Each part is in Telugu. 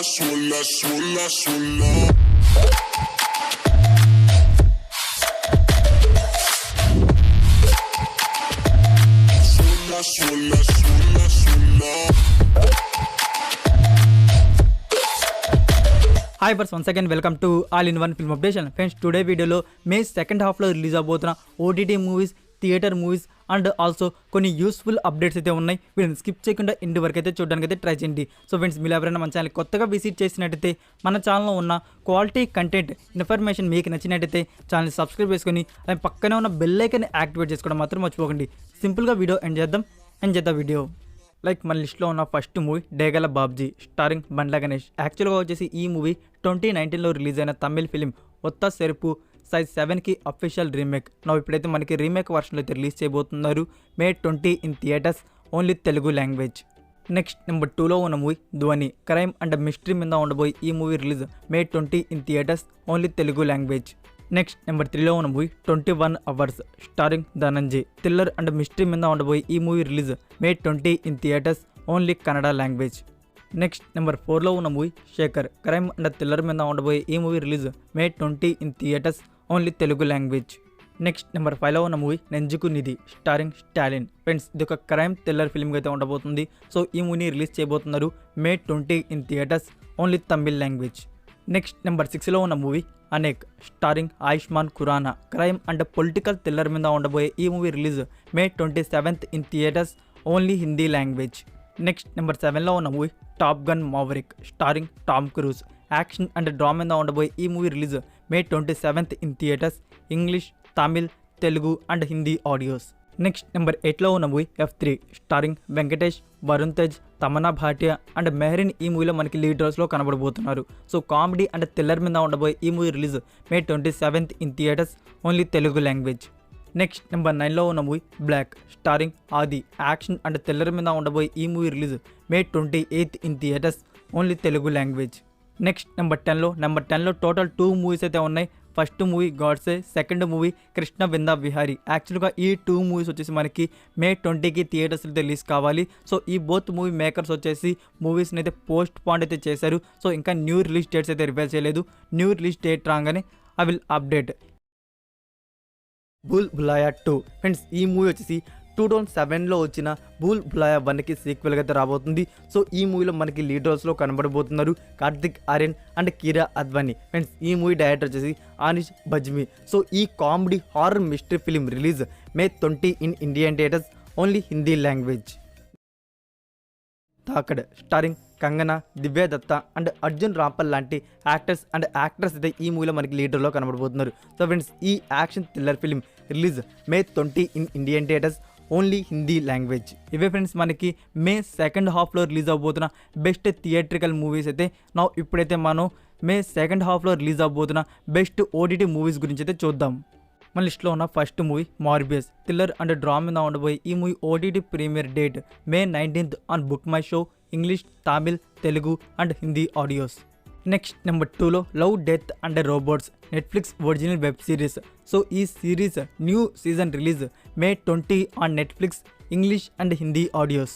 sola, sola, sola. Sola, sola, sola, sola. Hi bros once again welcome to all in one film updation. Friends, today వీడియోలో మే సెకండ్ హాఫ్లో రిలీజ్ అవబోతున్న OTT movies, theatre movies and also కొన్ని యూస్ఫుల్ అప్డేట్స్ అయితే ఉన్నాయి. వీళ్ళని స్కిప్ చేయకుండా ఇంటి వరకు అయితే చూడడానికి అయితే ట్రై చేయండి. సో ఫ్రెండ్స్, మీరు ఎవరైనా మన ఛానల్ కొత్తగా విజిట్ చేసినట్టయితే మన ఛానల్లో ఉన్న క్వాలిటీ కంటెంట్ ఇన్ఫర్మేషన్ మీకు నచ్చినట్టయితే ఛానల్ సబ్స్క్రైబ్ చేసుకొని అలాగే పక్కనే ఉన్న బెల్ ఐకాన్ యాక్టివేట్ చేసుకోవడం మాత్రం మర్చిపోకండి. సింపుల్గా వీడియో ఎండ్ చేద్దాం వీడియో. లైక్ మన లిస్ట్లో ఉన్న first movie Degala Babji starring Bandla Ganesh. యాక్చువల్గా వచ్చేసి ఈ మూవీ 2019లో రిలీజ్ అయిన తమిళ్ ఫిలిం ఒత్త సెరుపు సైజ్ 7కి అఫీషియల్ రీమేక్. ఇప్పుడైతే మనకి రీమేక్ వర్షన్లో అయితే రిలీజ్ చేయబోతున్నారు May 20 in theatres only Telugu language. Next number 2లో ఉన్న మూవీ ధ్వని క్రైమ్ అండ్ మిస్టరీ మీద ఉండబోయి ఈ movie release May 20 in theatres only Telugu language. Next number 3లో ఉన్న movie 21 hours starring Dhananjay thriller and mystery మీద ఉండబోయి ఈ movie release May 20 in theatres only Kannada language. Next number 4లో ఉన్న movie Shekar crime and thriller మీద ఉండబోయి ఈ movie release May 20 in theatres only Telugu language. Next number 5లో ఉన్న movie Nenjuku Needhi starring Stalin. Friends, ఇది ఒక క్రైమ్ థ్రిల్లర్ ఫిల్మ్గా అయితే ఉండబోతుంది. సో ఈ మూవీని రిలీజ్ చేయబోతున్నారు May 20 in theatres only Tamil language. Next number 6లో ఉన్న movie Anek starring Ayushmann Khurrana crime and political thriller మీద ఉండబోయే ఈ movie release May 27 in theatres only Hindi language. Next number 7లో ఉన్న movie top gun maverick starring Tom Cruise action and drama మీద ఉండబోయే ఈ movie release May 27 in theatres English, Tamil, Telugu and Hindi audios. Next number 8లో ఉన్న movie F3 starring Venkatesh, Varun Tej, Tamannaah Bhatia and Mehreen ఈ మూవీలో మనకి లీడ్ రోల్స్లో కనబడబోతున్నారు. సో కామెడీ అండ్ థ్రిల్లర్ మీద ఉండబోయే ఈ movie release May 27 in theatres only Telugu language. Next number 9లో ఉన్న movie black starring Aadi action and thriller మీద ఉండబోయే ఈ movie release May 28 in theatres only Telugu language. Next number 10లో టోటల్ 2 మూవీస్ అయితే ఉన్నాయి. First movie Godse, second movie Krishna Vrinda Vihari. యాక్చువల్గా ఈ 2 మూవీస్ వచ్చేసి మనకి మే 20కి థియేటర్స్ అయితే రిలీజ్ కావాలి. సో ఈ బోత్ మూవీ మేకర్స్ వచ్చేసి మూవీస్ని అయితే పోస్ట్ పాండ్ అయితే చేశారు. సో ఇంకా న్యూ రిలీజ్ డేట్స్ అయితే రివీల్ చేయలేదు. న్యూ రిలీజ్ డేట్ రాగానే I will update. Bhool Bhulaiyaa 2. Friends, ఈ మూవీ వచ్చేసి 2007లో వచ్చిన భూల్ భులాయా 1కి సీక్వెల్గా అయితే రాబోతుంది. సో ఈ మూవీలో మనకి లీడ్ రోల్స్లో కనబడబోతున్నారు కార్తిక్ ఆర్యన్ అండ్ కీరా అద్వానీ. ఫ్రెండ్స్, ఈ మూవీ డైరెక్టర్ వచ్చేసి ఆనిష్ బజ్మీ. సో ఈ comedy horror mystery film release May 20 in Indian theatres only Hindi language. Dhaakad starring Kangana, Divya Dutta and Arjun Rampal లాంటి యాక్టర్స్ అండ్ యాక్ట్రెస్ అయితే ఈ మూవీలో మనకి లీడర్లో కనబడబోతున్నారు. సో ఫ్రెండ్స్, ఈ action thriller film release May 20 in Indian theatres only Hindi language. ఇవే ఫ్రెండ్స్ మనకి మే సెకండ్ హాఫ్లో రిలీజ్ అవబోతున్న బెస్ట్ థియేట్రికల్ మూవీస్ అయితే. ఇప్పుడైతే మనం మే సెకండ్ హాఫ్లో రిలీజ్ అవబోతున్న బెస్ట్ ఓటీటీ మూవీస్ గురించి అయితే చూద్దాం. మన లిస్ట్లో ఉన్న first movie Morbius thriller and drama మీద ఉండబోయి ఈ movie OTT premiere date May 19th on Book My Show English, Tamil, Telugu and Hindi audios. Next number 2లో Love Death and Robots Netflix original web series. So ఈ series new season release May 20 on Netflix English and Hindi audios.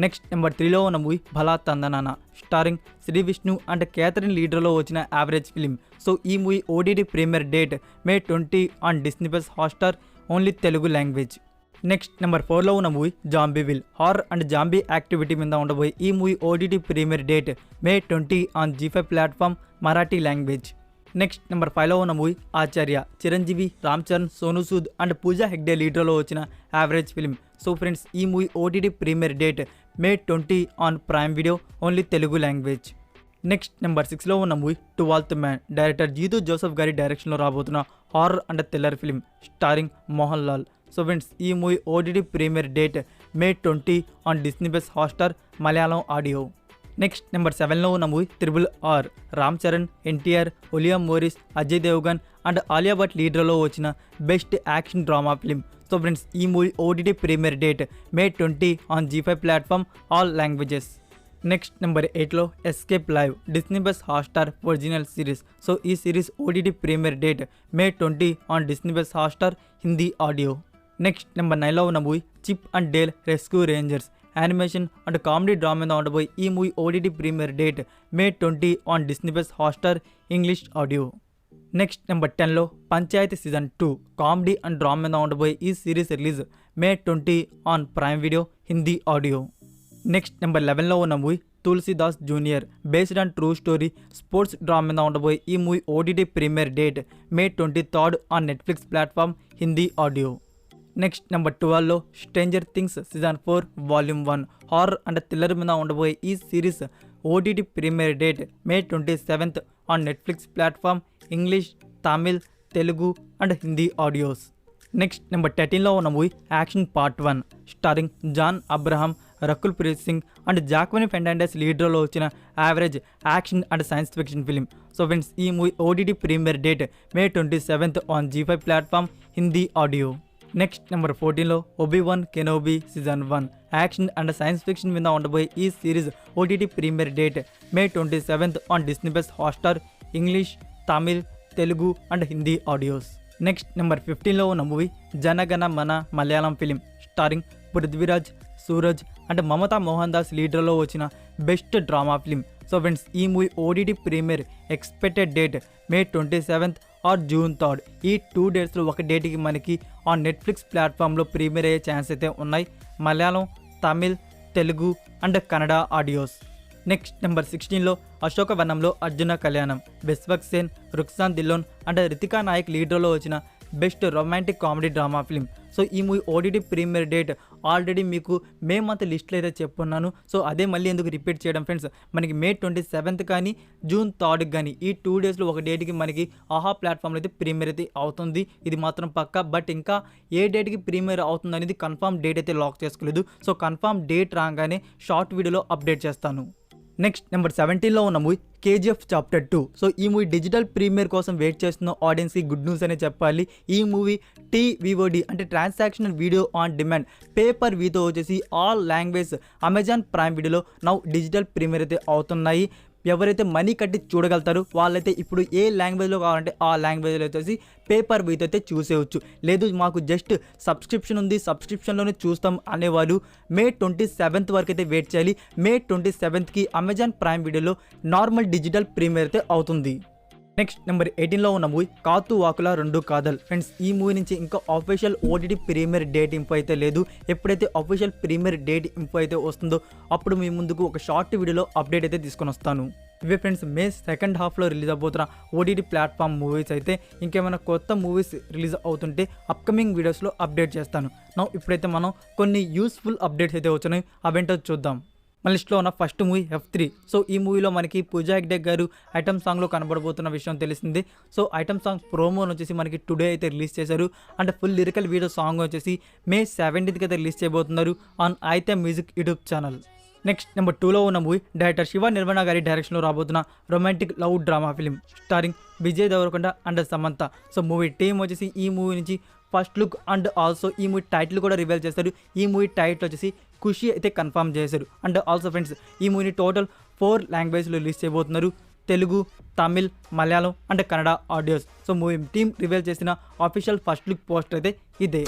Next number 3లో ఉన్న movie Bhala Thandhanana starring Sri Vishnu and Catherine లీడర్లో వచ్చిన యావరేజ్ ఫిలిం. సో ఈ movie OTT premiere date May 20 on Disney plus Hotstar only Telugu language. Next number 4లో ఉన్న movie Zombivli horror and zombie activity మీద ఉండబోయి ఈ movie OTT premiere date May 20 on G5 platform Marathi language. Next number 5లో ఉన్న మూవీ ఆచార్య చిరంజీవి, రామ్ చరణ్, సోను సూద్ అండ్ పూజా హెగ్డే లీడర్లో వచ్చిన యావరేజ్ ఫిలిం. సో ఫ్రెండ్స్, ఈ movie OTT premiere date May 20 on Prime Video only Telugu language. Next number 6లో ఉన్న movie 12th man director Jeethu Joseph గారి డైరెక్షన్లో రాబోతున్న horror and thriller film starring Mohan Lal. So friends, ఈ movie OTT premiere date May 20 on Disney plus Hotstar Malayalam audio. Next number 7లో ఉన్న movie RRR Ram Charan, NTR, Olivia Morris, Ajay Devgan and Alia Bhatt లీడర్లో వచ్చిన best action drama film. So friends, ఈ movie OTT premiere date May 20 on G5 platform all languages. Next number 8లో escape live Disney plus Hotstar original series. So ఈ series OTT premiere date May 20 on Disney plus Hotstar Hindi audio. Next number 9లో ఉన్న movie Chip and Dale rescue rangers animation and comedy drama మీద ఉండబోయి ఈ movie OTT premiere date May 20 on Disney+ Hotstar English audio. Next number 10లో Panchayat season 2 comedy and drama మీద ఉండబోయే ఈ series release May 20 on Prime Video Hindi audio. Next number 11లో ఉన్న movie Tulsidas junior based on true story sports drama మీద ఉండబోయే ఈ movie OTT premiere date May 23 on Netflix platform Hindi audio. Next number 12లో stranger things season 4 volume 1 horror and thriller మీద ఉండబోయే ఈ series OTT premiere date May 27 on Netflix platform English, Tamil, Telugu and Hindi audios. Next number 13లో ఉన్న movie action part 1 starring John Abraham, Rakul Preet Singh and Jacqueline Fernandez లీడర్లో వచ్చిన average action and science fiction film. So friends, ఈ movie OTT premiere date May 27 on G5 platform Hindi audio. Next number 14లో Obi Wan Kenobi season 1 action and science fiction మీద ఉండబోయే ఈ series OTT premiere date May 27 on Disney+ Hotstar English, Tamil, Telugu and Hindi audios. Next number 15లో ఉన్న movie Janagana Mana Malayalam film starring Prithviraj, Suraj and Mamta Mohan Das లీడర్లో వచ్చిన best drama film. So friends, ఈ movie OTT premiere expected date May 27 or June 3. ఈ 2 డేట్స్లో ఒక డేట్కి మనకి ఆన్ నెట్ఫ్లిక్స్ ప్లాట్ఫామ్లో ప్రీమియర్ అయ్యే ఛాన్స్ అయితే ఉన్నాయి. Malayalam, Tamil, Telugu and Kannada audios. Next number 16లో అశోకవనంలో అర్జున కళ్యాణం బిస్వక్ సేన్, రుక్సాన్ దిల్లోన్ అండ్ రితికా నాయక్ లీడర్లో వచ్చిన best romantic comedy drama film. So ఈ movie OTT premiere date already మీకు మే మంత్ లిస్ట్లో అయితే చెప్పున్నాను. సో అదే మళ్ళీ ఎందుకు రిపీట్ చేయడం ఫ్రెండ్స్, మనకి May 27 కానీ June 3 కానీ ఈ 2 డేస్లో ఒక డేట్కి మనకి ఆహా ప్లాట్ఫామ్లో అయితే ప్రీమియర్ అయితే అవుతుంది. ఇది మాత్రం పక్కా. బట్ ఇంకా ఏ డేట్కి ప్రీమియర్ అవుతుంది అనేది కన్ఫర్మ్ డేట్ అయితే లాక్ చేసుకోలేదు. సో కన్ఫర్మ్ డేట్ రాగానే షార్ట్ వీడియోలో అప్డేట్ చేస్తాను. నెక్స్ట్ నెంబర్ 17లో ఉన్న మూవీ KGF చాప్టర్ 2. సో ఈ మూవీ డిజిటల్ ప్రీమియర్ కోసం వెయిట్ చేస్తున్న ఆడియన్స్కి గుడ్ న్యూస్ అనే చెప్పాలి. ఈ మూవీ TVOD అంటే transactional video on demand pay per వీతో వచ్చేసి ఆల్ లాంగ్వేజ్ అమెజాన్ ప్రైమ్ వీడియోలో నౌ డిజిటల్ ప్రీమియర్ అయితే అవుతున్నాయి. ఎవరైతే మనీ కట్టి చూడగలుగుతారో వాళ్ళైతే ఇప్పుడు ఏ లాంగ్వేజ్లో కావాలంటే ఆ లాంగ్వేజ్లో వచ్చేసి పేపర్ వీతో అయితే చూసేయచ్చు. లేదు మాకు జస్ట్ సబ్స్క్రిప్షన్ ఉంది, సబ్స్క్రిప్షన్లోనే చూస్తాం అనేవాళ్ళు May 27 వరకు అయితే వెయిట్ చేయాలి. May 27కి అమెజాన్ ప్రైమ్ వీడియోలో నార్మల్ డిజిటల్ ప్రీమియర్ అయితే అవుతుంది. నెక్స్ట్ నెంబర్ 18లో ఉన్న మూవీ కాతు వాకుల రెండు కాదల్. ఫ్రెండ్స్, ఈ మూవీ నుంచి ఇంకా ఆఫీషియల్ ఓటీటీ ప్రీమియర్ డేట్ ఇంఫో అయితే లేదు. ఎప్పుడైతే ఆఫీషియల్ ప్రీమియర్ డేట్ ఇంఫో అయితే వస్తుందో అప్పుడు మీ ముందుకు ఒక షార్ట్ వీడియోలో అప్డేట్ అయితే తీసుకొని వస్తాను. ఇవే ఫ్రెండ్స్, May సెకండ్ హాఫ్లో రిలీజ్ అవబోతున్న ఓటీటీ ప్లాట్ఫామ్ మూవీస్ అయితే. ఇంకేమైనా కొత్త మూవీస్ రిలీజ్ అవుతుంటే అప్కమింగ్ వీడియోస్లో అప్డేట్ చేస్తాను. ఇప్పుడైతే మనం కొన్ని యూస్ఫుల్ అప్డేట్స్ అయితే వచ్చినాయి, అవేంటో చూద్దాం. మన లిస్ట్లో ఉన్న ఫస్ట్ మూవీ F3. సో ఈ మూవీలో మనకి పూజా హెగ్డే గారు ఐటమ్ సాంగ్లో కనబడబోతున్న విషయం తెలిసింది. సో ఐటమ్ సాంగ్ ప్రోమోని వచ్చేసి మనకి టుడే అయితే రిలీజ్ చేశారు. And full lyrical video song వచ్చేసి May 17కి అయితే రిలీజ్ చేయబోతున్నారు ఆన్ అయితే music YouTube channel. Next number 2లో ఉన్న మూవీ డైరెక్టర్ శివ నిర్మణ గారి డైరెక్షన్లో రాబోతున్న romantic love drama film starring Vijay Deverakonda and Samantha. So movie team వచ్చేసి ఈ మూవీ నుంచి ఫస్ట్ లుక్ అండ్ ఆల్సో ఈ మూవీ టైటిల్ కూడా రివీల్ చేస్తారు. ఈ మూవీ టైటిల్ వచ్చేసి ఖుషి అయితే కన్ఫర్మ్ చేశారు. అండ్ ఆల్సో ఫ్రెండ్స్, ఈ మూవీని టోటల్ 4 లాంగ్వేజ్లో రిలీజ్ చేయబోతున్నారు. Telugu, Tamil, Malayalam and Kannada audios. So movie team reveal చేసిన ఆఫీషియల్ ఫస్ట్ లుక్ పోస్టర్ అయితే ఇదే.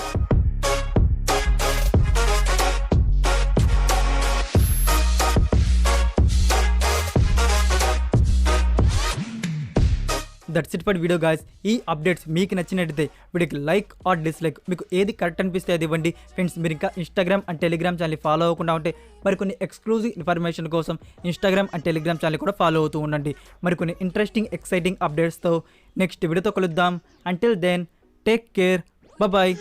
That's it for video guys. ఈ అప్డేట్స్ మీకు నచ్చినట్టయితే వీడియోకి లైక్ ఆర్ డిస్లైక్, మీకు ఏది కరెక్ట్ అనిపిస్తే అది ఇవ్వండి. ఫ్రెండ్స్, మీరు ఇంకా Instagram and Telegram channel follow అవ్వకుండా ఉంటే మరికొన్ని ఎక్స్క్లూజివ్ ఇన్ఫర్మేషన్ కోసం ఇన్స్టాగ్రామ్ అండ్ టెలిగ్రామ్ ఛానల్ కూడా ఫాలో అవుతూ ఉండండి. మరికొన్ని ఇంట్రెస్టింగ్ ఎక్సైటింగ్ అప్డేట్స్తో నెక్స్ట్ వీడియోతో కలుద్దాం. Until then take care, bye.